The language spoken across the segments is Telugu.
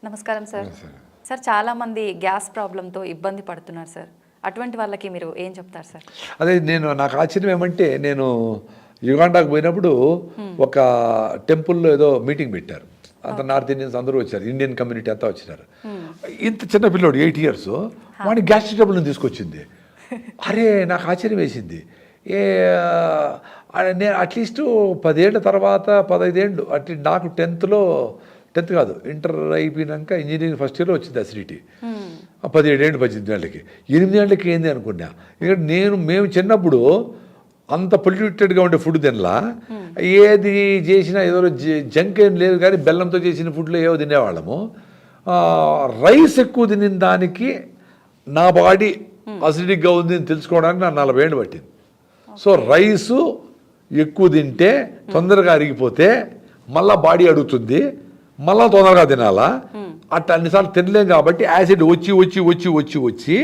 నమస్కారం సార్. సార్ చాలామంది గ్యాస్ ప్రాబ్లంతో ఇబ్బంది పడుతున్నారు సార్. అటువంటి వాళ్ళకి మీరు ఏం చెప్తారు సార్? అదే నాకు ఆశ్చర్యం ఏమంటే, నేను యుగాండాకు పోయినప్పుడు ఒక టెంపుల్లో ఏదో మీటింగ్ పెట్టారు. అంత నార్త్ ఇండియన్స్ అందరూ వచ్చారు, ఇండియన్ కమ్యూనిటీ అంతా వచ్చినారు. ఇంత చిన్న పిల్లోడు 8 years వాడిని గ్యాస్ట్రిక్ ట్రబుల్ని తీసుకొచ్చింది. అరే నాకు ఆశ్చర్యం వేసింది. నేను అట్లీస్ట్ 10 ఏళ్ళ తర్వాత 15 ఏళ్ళు అట్లీస్ట్ నాకు 10th కాదు, ఇంటర్ అయిపోయినాక ఇంజనీరింగ్ ఫస్ట్ ఇయర్లో వచ్చింది అసిడిటీ. 17 ఏళ్ళు 18 ఏళ్ళకి 8 ఏళ్ళకి ఏంది అనుకున్నా. ఇక్కడ మేము చిన్నప్పుడు అంత పొల్యూటెడ్గా ఉండే ఫుడ్ తినలా, ఏది చేసినా ఏదో జంక్ ఏం లేదు, కానీ బెల్లంతో చేసిన ఫుడ్లో ఏవో తినేవాళ్ళము. రైస్ ఎక్కువ తినిన దానికి నా బాడీ అసిడిక్గా ఉంది అని తెలుసుకోవడానికి నాకు 40 ఏళ్ళు పట్టింది. సో రైసు ఎక్కువ తింటే తొందరగా అరిగిపోతే మళ్ళీ బాడీ అడుగుతుంది, మళ్ళీ తొందరగా తినాలా. అట్లా అన్నిసార్లు తినలేం కాబట్టి యాసిడ్ వచ్చి వచ్చి వచ్చి వచ్చి వచ్చి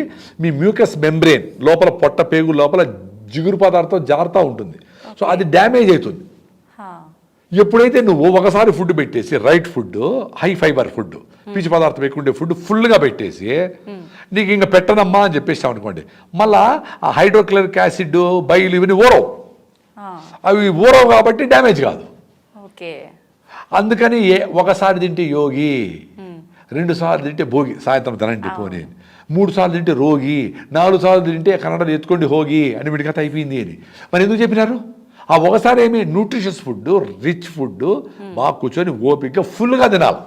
మీ మ్యూకస్ మెంబ్రెయిన్ లోపల, పొట్ట పేగు లోపల జిగురు పదార్థం జారుతూ ఉంటుంది. సో అది డ్యామేజ్ అవుతుంది. ఎప్పుడైతే నువ్వు ఒకసారి ఫుడ్ పెట్టేసి, right food, high fibre food, పీచు పదార్థం ఎక్కువ ఉండే ఫుడ్ ఫుల్గా పెట్టేసి నీకు ఇంకా పెట్టనమ్మా అని చెప్పేసాం అనుకోండి, మళ్ళా ఆ హైడ్రోక్లోరిక్ యాసిడ్, బైలు ఇవన్నీ ఊరవు. అవి ఊరవు కాబట్టి డ్యామేజ్ కాదు. అందుకని ఒకసారి తింటే యోగి, 2 సార్లు తింటే భోగి, సాయంత్రం తినండి పోనీ, 3 సార్లు తింటే రోగి, 4 సార్లు తింటే కన్నడలో ఎత్తుకోండి హోగి అని వీడి కథ అయిపోయింది అని. మరి ఎందుకు చెప్పినారు? ఆ ఒకసారి ఏమి న్యూట్రిషియస్ ఫుడ్, రిచ్ ఫుడ్ బాగా కూర్చొని ఓపికగా ఫుల్గా తినాలి.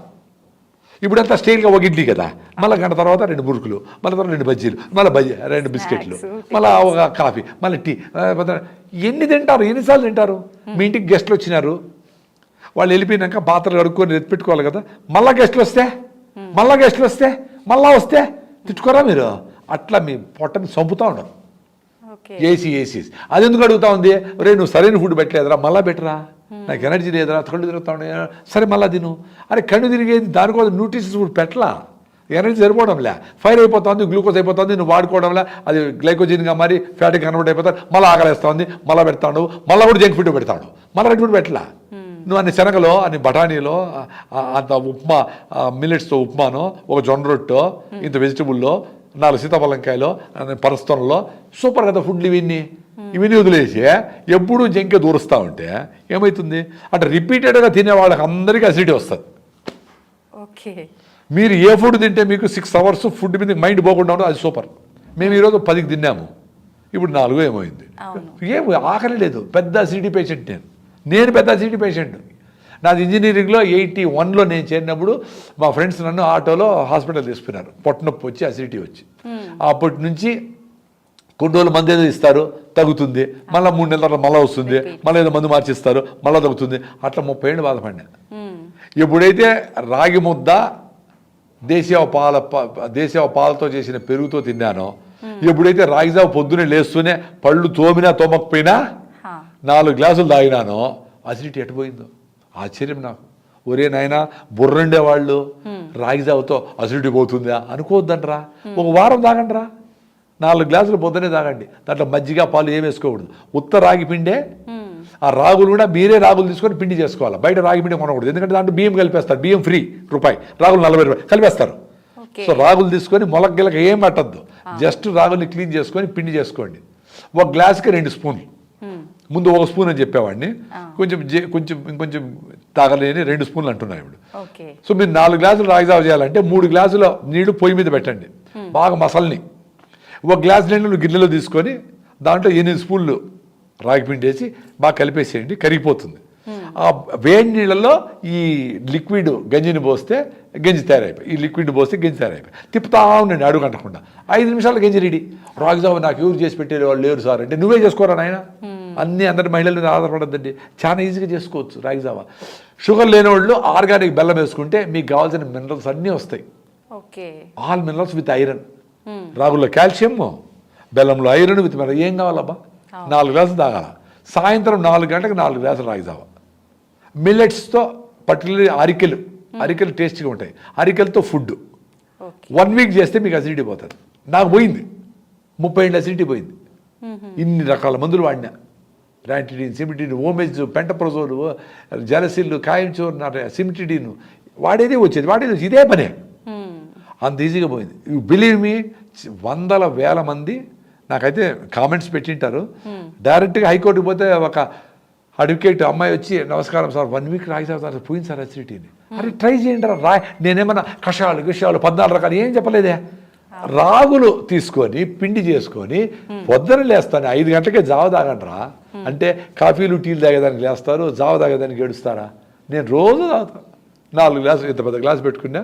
ఇప్పుడంతా స్టైల్గా ఒక ఇడ్లీ కదా, మళ్ళీ గంట తర్వాత 2 మురుకులు, మళ్ళీ తర్వాత 2 బజ్జీలు, మళ్ళీ 2 బిస్కెట్లు, మళ్ళీ ఒక కాఫీ, మళ్ళీ టీ. ఎన్ని తింటారు? ఎన్నిసార్లు తింటారు? మీ ఇంటికి గెస్ట్లు వచ్చినారు, వాళ్ళు వెళ్ళిపోయినాక పాత్రలు కడుక్కొని ఎత్తిపెట్టుకోవాలి కదా, మళ్ళీ గెస్ట్లు వస్తే మళ్ళీ వస్తే తిట్టుకోరా మీరు? అట్లా మీ పొట్టని చంపుతూ ఉండరు. ఏసీ అది ఎందుకు అడుగుతా ఉంది? రే నువ్వు సరైన ఫుడ్ పెట్టలేదురా, మళ్ళీ పెట్టరా, నాకు ఎనర్జీ లేదురా, కళ్ళు తిరుగుతా ఉండే, సరే మళ్ళీ తిను. అరే కళ్ళు తిరిగేది దానికోసం న్యూట్రిషియస్ ఫుడ్ పెట్టలా, ఎనర్జీ సరిపోవడంలే, ఫైర్ అయిపోతుంది, గ్లూకోజ్ అయిపోతుంది, నువ్వు వాడుకోవడంలే అది గ్లైకోజిన్గా మరి ఫ్యాట్గా కన్వర్ట్ అయిపోతుంది, మళ్ళీ ఆకలిస్తూ ఉంది, మళ్ళీ పెడతాడు, మళ్ళీ కూడా జంక్ ఫుడ్ పెడతాడు, మళ్ళీ రెడ్ ఫుడ్ పెట్టలా. నువ్వు అన్ని శనగలో, అన్ని బఠానీలో, అంత ఉప్మా, మిల్లెట్స్తో ఉప్మానో, ఒక జొన్న రొట్టో, ఇంత వెజిటబుల్లో, 4 సీతాఫలంకాయలో, పరస్థలంలో సూపర్ కదా ఫుడ్లు ఇవన్నీ వదిలేసి ఎప్పుడూ జంకే దూరుస్తూ ఉంటే ఏమవుతుంది అంటే రిపీటెడ్గా తినే వాళ్ళకి అందరికీ అసిడిటీ వస్తుంది. మీరు ఏ ఫుడ్ తింటే మీకు 6 hours ఫుడ్ మీద మైండ్ పోకుండా ఉండదు, అది సూపర్. మేము ఈరోజు 10కి తిన్నాము, ఇప్పుడు 4 ఏమైంది, ఆకలి లేదు. పెద్ద అసిడిటీ పేషెంట్ నేను పెద్ద అసిడిటీ పేషెంట్. నాది ఇంజనీరింగ్లో 81లో నేను చేరినప్పుడు మా ఫ్రెండ్స్ నన్ను ఆటోలో హాస్పిటల్ తీసుకున్నారు, పొట్టనొప్పి వచ్చి అసిడిటీ వచ్చి. అప్పటి నుంచి కొన్ని రోజులు మందు ఏదో ఇస్తారు, తగ్గుతుంది, మళ్ళీ 3 నెలల తర్వాత మళ్ళీ వస్తుంది, మళ్ళీ ఏదో మందు మార్చిస్తారు, మళ్ళీ తగ్గుతుంది. అట్లా 30 ఏళ్ళు బాధపడినా. ఎప్పుడైతే రాగి ముద్ద దేశీయ పాలతో చేసిన పెరుగుతో తిన్నానో, ఎప్పుడైతే రాగిజావ పొద్దునే లేస్తూనే పళ్ళు తోమినా తోమకపోయినా 4 గ్లాసులు తాగినానో అసిడిటీ ఎట్టుపోయిందో ఆశ్చర్యం నాకు. ఒరే నాయనా, బుర్రండేవాళ్ళు రాగిజావతో అసిడిటీ పోతుందా అనుకోవద్దంటరా, ఒక వారం తాగండిరా, 4 గ్లాసులు పొద్దునే తాగండి. దాంట్లో మజ్జిగ పాలు ఏం వేసుకోకూడదు, ఉత్త రాగి పిండే. ఆ రాగులు కూడా మీరే రాగులు తీసుకొని పిండి చేసుకోవాలి, బయట రాగి పిండి కొనకూడదు, ఎందుకంటే దాంట్లో బియ్యం కలిపేస్తారు, బియ్యం ఫ్రీ రూపాయి, రాగులు 40 రూపాయలు కలిపేస్తారు. సో రాగులు తీసుకొని మొలకగిలక ఏం పట్టద్దు, జస్ట్ రాగుల్ని క్లీన్ చేసుకొని పిండి చేసుకోండి. 1 గ్లాసుకి 2 స్పూన్లు, ముందు 1 స్పూన్ అని చెప్పేవాడిని, ఇంకొంచెం తాగలేని 2 స్పూన్లు అంటున్నాను ఇప్పుడు. సో మీరు 4 గ్లాసులు రాగిజావ చేయాలంటే 3 గ్లాసుల నీళ్లు పొయ్యి మీద పెట్టండి, బాగా మసల్ని. 1 గ్లాస్ నీళ్ళు గిన్నెలో తీసుకొని దాంట్లో 8 స్పూన్లు రాగి పిండి వేసి బాగా కలిపేసేయండి, కరిగిపోతుంది. ఆ వేడి నీళ్ళల్లో ఈ లిక్విడ్ గంజిని పోస్తే గంజి తయారైపోయి, ఈ లిక్విడ్ పోస్తే గంజి తయారైపోయి, తిప్పుతా ఉండండి అడుగు అంటకుండా. 5 నిమిషాలు గంజి రెడీ. రాగిజావ నాకు ఎవరు చేసి పెట్టే వాళ్ళు లేరు సార్ అంటే, నువ్వే చేసుకోరా నాయన, అందరి మహిళల మీద ఆధారపడద్దండి, చాలా ఈజీగా చేసుకోవచ్చు రాగిజావ. షుగర్ లేని వాళ్ళు ఆర్గానిక్ బెల్లం వేసుకుంటే మీకు కావాల్సిన మినరల్స్ అన్నీ వస్తాయి. All minerals with iron. రాగుల్లో కాల్షియం, బెల్లంలో ఐరన్ విత్ మినరల్. ఏం కావాలబ్బా, 4 గ్లాసులు తాగాల. సాయంత్రం 4 గంటలకు 4 గ్లాసులు రాగిజావ. మిల్లెట్స్తో పర్టికులర్లీ అరికెలు టేస్టీగా ఉంటాయి, అరికెలతో ఫుడ్ 1 వీక్ చేస్తే మీకు అసిడిటీ పోతుంది. నాకు పోయింది, 30 ఏళ్ళ అసిడిటీ పోయింది. ఇన్ని రకాల మందులు వాడినా, ర్యాంటిడిన్, సిమిటిడిన్, ఓమేజ్, పెంటప్రజోలు, జలసిల్లు, కాయించోర్, సిమిటిడిన్ వాడేది వచ్చేది ఇదే పనే. అంత ఈజీగా పోయింది. యూ బిలీవ్ మీ, వందల వేల మంది నాకైతే కామెంట్స్ పెట్టింటారు. డైరెక్ట్గా హైకోర్టుకి పోతే ఒక అడ్వకేట్ అమ్మాయి వచ్చి, నమస్కారం సార్, 1 వీక్ రాగి సార్ పోయింది సార్ అసిడిటీని. అరే ట్రై చేయండి రా, నేనేమన్నా కషాయాలు 14 రకాలు ఏం చెప్పలేదే. రాగులు తీసుకొని పిండి చేసుకొని పొద్దున లేస్తాను, 5 గంటలకే జావ తాగండిరా అంటే కాఫీలు టీలు తాగేదానికి లేస్తారు, జావ తాగేదానికి ఏడుస్తారా? నేను రోజు తాగుతాను. 4 గ్లాసులు, ఇంత పెద్ద గ్లాసు పెట్టుకున్నా,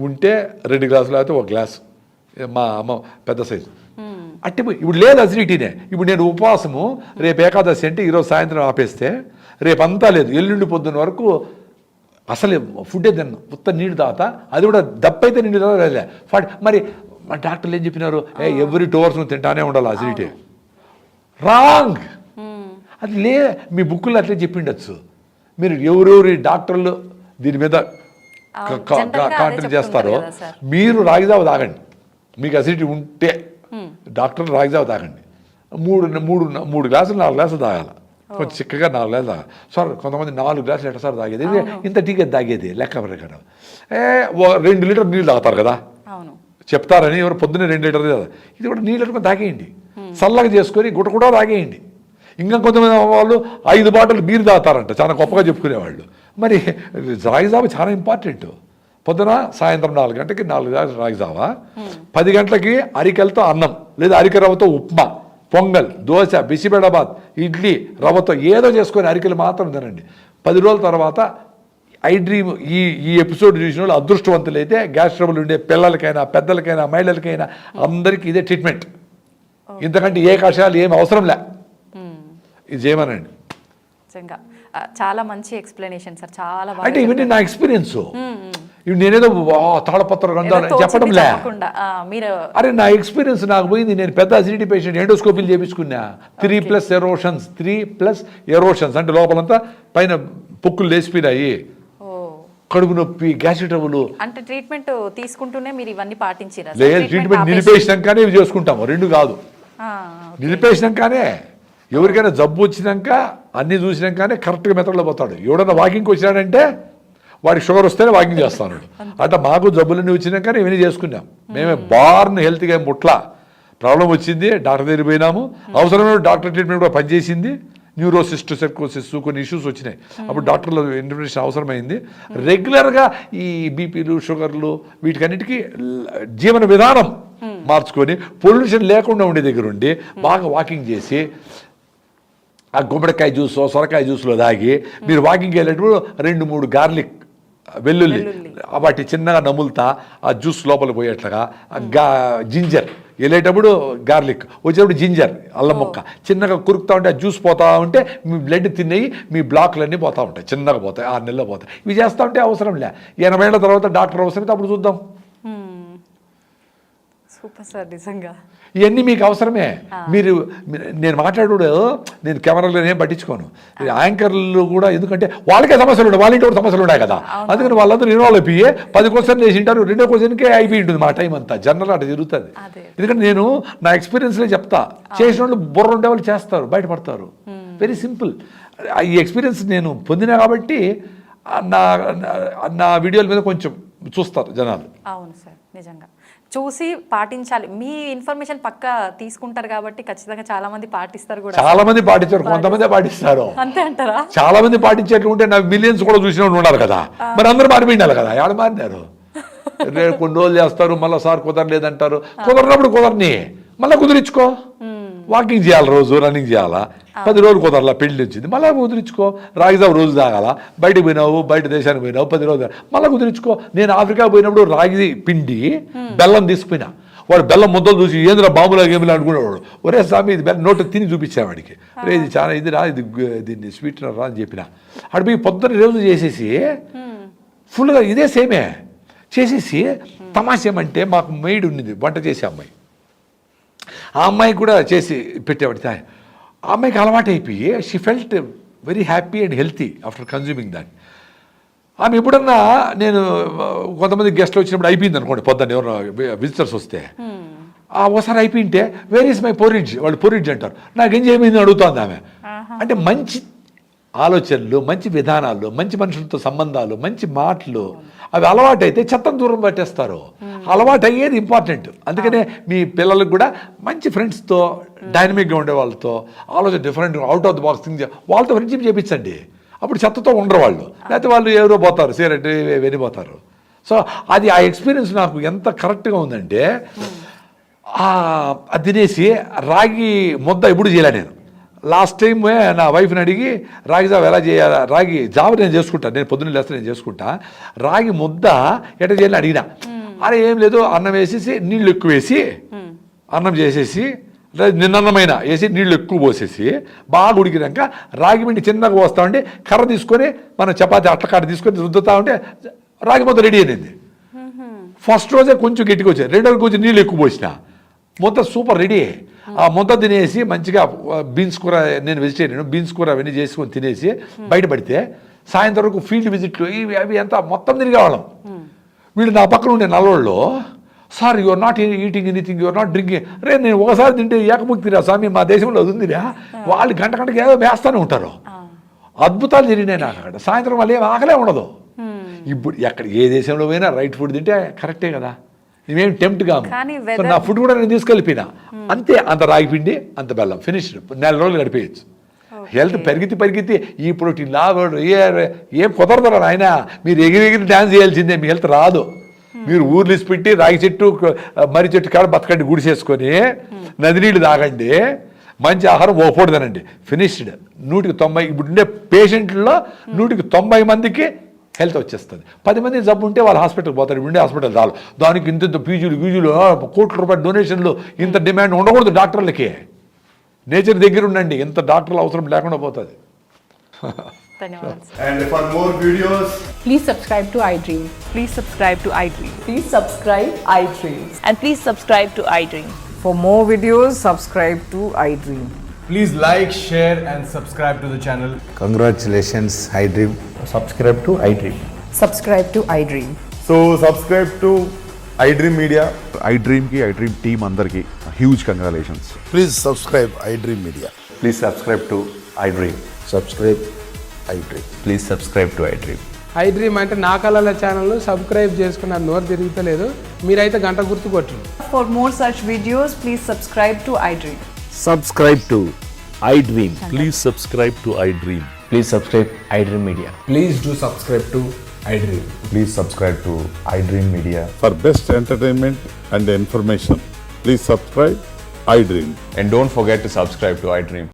ఉంటే 2 గ్లాసులు అయితే 1 గ్లాసు, మా అమ్మ పెద్ద సైజు. అంటే ఇప్పుడు లేదు అసిడిటీనే. ఇప్పుడు నేను ఉపవాసము, రేపు ఏకాదశి అంటే ఈరోజు సాయంత్రం ఆపేస్తే రేపంతా లేదు, ఎల్లుండి పొద్దున్న వరకు అసలు ఫుడ్డే తిన్నాను, ఉత్త నీళ్ళు తాగుతా. అది కూడా దప్పైతే నీళ్ళు తాగలే. మరి మా డాక్టర్లు ఏం చెప్పినారు, ఎవ్రీ 2 hours తింటానే ఉండాలి అసిడిటీ. రాంగ్. అది మీ బుక్కుల్లో అట్లే చెప్పిండొచ్చు. మీరు ఎవరెవరి డాక్టర్లు దీని మీద కాంట్రీ చేస్తారో, మీరు రాగిజావ తాగండి. మీకు అసిడిటీ ఉంటే డాక్టర్లు రాగిజావ తాగండి. 3 గ్లాసులు 4 గ్లాసులు తాగాలి, కొంచెం చిక్కగా 4 గ్లాసులు తాగాలి. సార్ కొంతమంది 4 గ్లాసులు ఎట్లా సార్ తాగేది, ఇంత టీకే తాగేది లెక్క ప్రకారం 2 లీటర్ నీళ్ళు తాగుతారు కదా చెప్తారని, ఎవరు పొద్దున్నే 2 లీటర్లు కదా, ఇది కూడా నీళ్ళు పెట్టుకొని తాగేయండి, చల్లగా చేసుకొని గుట్ట కూడా తాగేయండి. ఇంకా కొంతమంది వాళ్ళు 5 బాటిల్ బీరు తాగుతారంట, చాలా గొప్పగా చెప్పుకునేవాళ్ళు. మరి రాగిజావ చాలా ఇంపార్టెంట్. పొద్దున సాయంత్రం 4 గంటలకి 4 గ్లాసులు రాగిజావ, 10 గంటలకి అరికెలతో అన్నం లేదా అరికె రవ్వతో ఉప్మా, పొంగల్, దోశ, బిసిబెడబాద్, ఇడ్లీ రవ్వతో ఏదో చేసుకొని అరికెలు మాత్రం తినండి. 10 రోజుల తర్వాత ఐ డ్రీమ్ ఈ ఎపిసోడ్ చూసిన వాళ్ళు అదృష్టవంతులైతే గ్యాస్ ట్రబుల్ ఉండే పిల్లలకైనా పెద్దలకైనా మహిళలకైనా అందరికీ ఇదే ట్రీట్మెంట్. ఇంతకంటే ఏ కషాయాలు ఏమి అవసరం లే, ఇది చేయమనండి. చాలా మంచి ఎక్స్ప్లెనేషన్ సార్, చాలా అంటే ఇవన్నీ నా ఎక్స్పీరియన్స్. ఇవి నేనేదో తాళపత్ర గ్రంథాలు చెప్పడం లే, అరే నా ఎక్స్పీరియన్స్ నాకు పోయింది. నేను పెద్ద అసిడిటీ పేషెంట్, ఎండోస్కోపీలు చేపించుకున్నా. 3+ ఎరోషన్స్ అంటే లోపలంతా పైన పొక్కులు లేచిపోయినాయి, కడుపు నొప్పి, గ్యాస్ట్రిక్ ట్రబుల్. అంటే ట్రీట్మెంట్ తీసుకుంటూనే మీరు ఇవన్నీ పాటించారా? లేదు, ట్రీట్మెంట్ నిలిపేసినాకనే ఇవి చేసుకుంటాము, 2 కాదు. నిలిపేసినాకనే, ఎవరికైనా జబ్బు వచ్చినాక అన్నీ చూసినాకనే కరెక్ట్గా మెథడ్లో పోతాడు. ఎవడన్నా వాకింగ్కి వచ్చినాడంటే వాడికి షుగర్ వస్తేనే వాకింగ్ చేస్తాను. అంటే మాకు జబ్బులన్నీ వచ్చినాకనే ఇవన్నీ చేసుకున్నాం. మేమే బార్న్ హెల్త్గా ముట్లా. ప్రాబ్లం వచ్చింది, డాక్టర్ దగ్గర పోయినాము, అవసరమైన డాక్టర్ ట్రీట్మెంట్ కూడా పనిచేసింది. న్యూరోసిస్ట్, సెర్కోసిస్ కొన్ని ఇష్యూస్ వచ్చినాయి, అప్పుడు డాక్టర్ల ఇంటర్వెన్షన్ అవసరమైంది. రెగ్యులర్గా ఈ బీపీలు, షుగర్లు వీటికన్నిటికీ జీవన విధానం మార్చుకొని పొల్యూషన్ లేకుండా ఉండే దగ్గర ఉండి బాగా వాకింగ్ చేసి, ఆ గుమ్మడికాయ జ్యూస్, సొరకాయ జ్యూస్లో తాగి మీరు వాకింగ్కి వెళ్ళేటప్పుడు 2-3 గార్లిక్, వెల్లుల్లి వాటి చిన్నగా నములుతా ఆ జ్యూస్ లోపల పోయేట్లుగా, జింజర్ వెళ్ళేటప్పుడు గార్లిక్, వచ్చేటప్పుడు జింజర్ అల్లం ముక్క చిన్నగా కురుకుతా ఉంటే ఆ జ్యూస్ పోతా ఉంటే మీ బ్లడ్ తినేయి మీ బ్లాక్లన్నీ పోతూ ఉంటాయి, చిన్నగా పోతాయి, 6 నెలల్లో పోతాయి. ఇవి చేస్తూ ఉంటే అవసరం లే. 80 ఏళ్ళ తర్వాత డాక్టర్ అవసరమైతే అప్పుడు చూద్దాం. సూపర్ సార్, నిజంగా ఇవన్నీ మీకు అవసరమే. నేను మాట్లాడు, నేను కెమెరాలో ఏం పట్టించుకోను. యాంకర్లు కూడా, ఎందుకంటే వాళ్ళకే సమస్యలు ఉన్నాయి, వాళ్ళ ఇంటి సమస్యలు ఉన్నాయి కదా, అందుకని వాళ్ళందరూ ఇన్వాల్వ్ అయిపోయి 10 క్వశ్చన్ చేసి ఉంటారు, 2వ క్వశ్చన్కే అయిపోయి ఉంటుంది మా టైం అంతా. జనరల్ అట్లా జరుగుతుంది. ఎందుకంటే నేను నా ఎక్స్పీరియన్స్లే చెప్తా. చేసిన వాళ్ళు బుర్ర ఉండే వాళ్ళు చేస్తారు, బయటపడతారు. Very simple. ఈ ఎక్స్పీరియన్స్ నేను పొందినా కాబట్టి నా వీడియోల మీద కొంచెం చూస్తారు జనాలు. అవును సార్, నిజంగా చూసి పాటించాలి. మీ ఇన్ఫర్మేషన్ పక్కా తీసుకుంటారు కాబట్టి ఖచ్చితంగా చాలా మంది పాటిస్తారు కూడా. చాలా మంది పాటించారు, కొంతమంది పాటిస్తారు. అంతే అంటారా? చాలా మంది పాటించేట్లు ఉంటే నా మిలియన్స్ కూడా చూసిన ఉండాలి కదా, మరి అందరూ మారిపోయిండాలి కదా. ఎవరు మారినారు? కొన్ని రోజులు చేస్తారు, మళ్ళీ సార్ కుదరలేదంటారు. కుదరినప్పుడు కుదరని మళ్ళీ కుదిరించుకో. వాకింగ్ చేయాలి, రోజు రన్నింగ్ చేయాలా. 10 రోజులు కుదరలా, పెళ్లి వచ్చింది, మళ్ళీ కుదిరించుకో. రాగిజావ రోజు తాగాల. బయటకు పోయినావు, బయట దేశానికి పోయినావు, 10 రోజులు మళ్ళీ కుదిరించుకో. నేను ఆఫ్రికా పోయినప్పుడు రాగి పిండి బెల్లం తీసుకుపోయినా. వాడు బెల్లం ముద్దలు చూసి ఏంద్రా బాబులా గేమిలా అనుకునేవాడు. ఒరే స్వామి ఇది బెల్లం నోటు తిని చూపించాను వాడికి. రే ఇది చాలా ఇది రా, ఇది దీన్ని స్వీట్నర్ రా అని చెప్పిన. అటు పోయి పొద్దున్న రోజు చేసేసి ఫుల్గా ఇదే సేమే చేసేసి తమాషేమంటే మాకు మెయిడ్ ఉన్నది, వంట చేసే అమ్మాయి. ఆ అమ్మాయి కూడా చేసి పెట్టేవాడి. ఆ అమ్మాయికి అలవాటు అయిపోయి she felt very happy and healthy after consuming that. ఆమె ఎప్పుడన్నా నేను కొంతమంది గెస్ట్లు వచ్చినప్పుడు అయిపోయింది అనుకోండి, పొద్దున్న ఎవరు విజిటర్స్ వస్తే ఒకసారి అయిపోయింటే వేర్ ఈస్ మై పొరిడ్జ్, వాళ్ళు పొరిడ్జ్ అంటారు. నాకేం చేయమైంది అడుగుతుంది ఆమె. అంటే మంచి ఆలోచనలు, మంచి విధానాలు, మంచి మనుషులతో సంబంధాలు, మంచి మాటలు అవి అలవాటైతే చెత్తను దూరం పట్టేస్తారు. అలవాటు అయ్యేది ఇంపార్టెంట్. అందుకనే మీ పిల్లలకు కూడా మంచి ఫ్రెండ్స్తో, డైనమిక్గా ఉండే వాళ్ళతో, ఆలోచన different, out of the box thing వాళ్ళతో ఫ్రెండ్షిప్ చేయించండి. అప్పుడు చెత్తతో ఉండరు వాళ్ళు. లేకపోతే వాళ్ళు ఎవరో పోతారు, సిగరెట్ వెళ్ళిపోతారు. సో అది ఆ ఎక్స్పీరియన్స్ నాకు ఎంత కరెక్ట్గా ఉందంటే, అది తినేసి రాగి ముద్ద ఎప్పుడు చేయలే నేను. లాస్ట్ టైం నా వైఫ్ని అడిగి రాగి జావ ఎలా చేయాలి, రాగి జావ నేను చేసుకుంటా, నేను పొద్దున్న లేస్తే నేను చేసుకుంటా, రాగి ముద్ద ఎట్లా చేయాలని అడిగినా. అరే ఏం లేదు, అన్నం వేసేసి నీళ్ళు ఎక్కువ వేసి, అన్నం చేసేసి నిన్నన్నమైన వేసి నీళ్ళు ఎక్కువ పోసేసి బాగా ఉడికినాక రాగి పిండి చిన్నగా పోస్తా ఉంటే కర్ర తీసుకొని మనం చపాతీ అట్లకాడ తీసుకొని రుద్దుతా ఉంటే రాగి ముద్ద రెడీ అయినది. ఫస్ట్ రోజే కొంచెం గట్టిగా వచ్చాయి, రెండో రోజు కొంచెం నీళ్ళు ఎక్కువ పోసిన ముద్ద సూపర్ రెడీ. ఆ ముద్ద తినేసి మంచిగా బీన్స్ కూర, నేను వెజిటేరియన్, బీన్స్ కూర అవన్నీ చేసుకొని తినేసి బయటపడితే సాయంత్రం వరకు ఫీల్డ్ విజిట్లు ఇవి అవి అంతా మొత్తం తిరిగేవాళ్ళం. వీళ్ళు నా పక్కన ఉండే నల్లోళ్ళు, sir you're not eating anything, you're not drinking. రే నేను ఒకసారి తింటే ఏకముక్తిరా స్వామి, మా దేశంలో అది ఉందిరా. వాళ్ళు గంటకి ఏదో వేస్తూనే ఉంటారు. అద్భుతాలు జరిగినాయి నాకు అక్కడ. సాయంత్రం వాళ్ళు ఏం ఆకలే ఉండదు. ఇప్పుడు ఎక్కడ ఏ దేశంలో పోయినా రైట్ ఫుడ్ తింటే కరెక్టే కదా, ఇవేం టెంప్ట్ కాము. నా ఫుడ్ కూడా నేను తీసుకెళ్ళిపోయినా అంతే. అంత రాగి పిండి, అంత బెల్లం, ఫినిష్డ్. 4 రోజులు గడిపేయచ్చు. హెల్త్ పరిగెత్తి ఈ ప్రోటీన్ లాభం ఏం కుదరదు ఆయన. మీరు ఎగిరి డ్యాన్స్ చేయాల్సిందే, మీ హెల్త్ రాదు. మీరు ఊర్లిసి పెట్టి రాగి చెట్టు, మర్రి చెట్టు కాడ బతకండి, గుడిసేసుకొని నది నీళ్ళు తాగండి, మంచి ఆహారం ఓ పూట తినండి, ఫినిష్డ్. 190 ఇప్పుడు ఉండే పేషెంట్లలో 190 మందికి హెల్త్ వచ్చేస్తుంది. 10 మంది జబ్బు ఉంటే వాళ్ళు హాస్పిటల్కి పోతారు. ఉండే హాస్పిటల్ చాలు, దానికి ఇంత ఫీజులు కోట్ల రూపాయల డొనేషన్లు, ఇంత డిమాండ్ ఉండకూడదు డాక్టర్లకి. నేచర్ దగ్గర ఉండండి, ఇంత డాక్టర్లు అవసరం లేకుండా పోతుంది. And for more videos, please subscribe to iDream. Please subscribe to iDream. Please subscribe iDream. And please subscribe to iDream. For more videos, subscribe to iDream. please like, share and subscribe to the channel. Congratulations, iDream. Subscribe to iDream. Subscribe to iDream. So subscribe to iDream Media. iDream team అందరికి huge congratulations. Please subscribe iDream Media. Please subscribe to iDream. Subscribe iDream. Please subscribe to iDream. iDream అంటే నా కళల ఛానల్ సబ్స్క్రైబ్ చేసుకున్న నోరు తిరుగుతలేదు, మీరైతే గంట గుర్తు కొట్టండి. For more such videos, please subscribe to iDream. Subscribe to iDream. Please subscribe to iDream. Please subscribe iDream Media. Please do subscribe to iDream. Please subscribe to iDream Media. For best entertainment and information, please subscribe iDream. And don't forget to subscribe to iDream.